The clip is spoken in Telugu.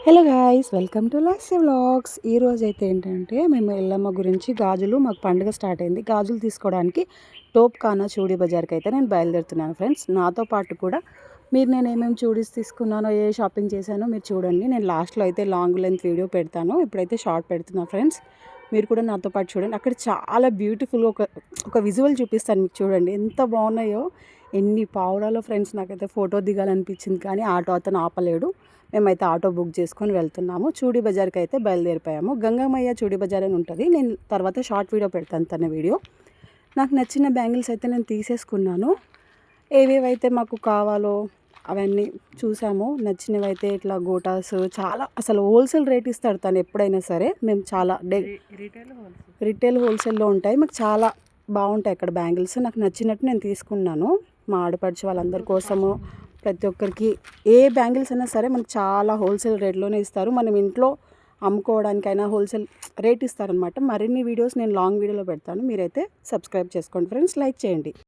Hello guys, welcome to Lasya vlogs. ఈరోజు అయితే ఏంటంటే మేము ఎల్లమ్మ గురించి గాజులు, మాకు పండుగ స్టార్ట్ అయింది, గాజులు తీసుకోవడానికి టోప్ఖానా చూడీ బజార్కి అయితే నేను బయలుదేరుతున్నాను ఫ్రెండ్స్. నాతో పాటు కూడా నేను ఏమేమి చూడీస్ తీసుకున్నానో, ఏ షాపింగ్ చేశానో మీరు చూడండి. నేను లాస్ట్లో అయితే లాంగ్ లెంత్ వీడియో పెడతాను, ఇప్పుడైతే షార్ట్ పెడుతున్నా ఫ్రెండ్స్. మీరు కూడా నాతో పాటు చూడండి. అక్కడ చాలా బ్యూటిఫుల్గా ఒక విజువల్ చూపిస్తాను మీకు, చూడండి ఎంత బాగున్నాయో. ఎన్ని పావురాలో ఫ్రెండ్స్, నాకైతే ఫోటో దిగాలనిపించింది కానీ ఆటో అతను ఆపలేడు. మేమైతే ఆటో బుక్ చేసుకొని వెళ్తున్నాము. చూడీ బజార్కి అయితే బయలుదేరిపోయాము. గంగమయ్య చూడీ బజార్ అని ఉంటుంది. నేను తర్వాత షార్ట్ వీడియో పెడతాను తన వీడియో. నాకు నచ్చిన బ్యాంగిల్స్ అయితే నేను తీసేసుకున్నాను. ఏవేవైతే మాకు కావాలో అవన్నీ చూసాము. నచ్చినవి అయితే ఇట్లా గోటాస్, చాలా అసలు హోల్సేల్ రేట్ ఇస్తాడు తను ఎప్పుడైనా సరే. మేము చాలా రిటైల్ హోల్సేల్లో ఉంటాయి. మాకు చాలా బాగుంటాయి అక్కడ బ్యాంగిల్స్. నాకు నచ్చినట్టు నేను తీసుకున్నాను. మా ఆడపడుచు వాళ్ళందరి కోసము, ప్రతి ఒక్కరికి ఏ బ్యాంగిల్స్ అయినా సరే మనకు చాలా హోల్సేల్ రేట్లోనే ఇస్తారు. మనం ఇంట్లో అమ్ముకోవడానికైనా హోల్సేల్ రేట్ ఇస్తారనమాట. మరిన్ని వీడియోస్ నేను లాంగ్ వీడియోలో పెడతాను. మీరైతే సబ్స్క్రైబ్ చేసుకోండి ఫ్రెండ్స్, లైక్ చేయండి.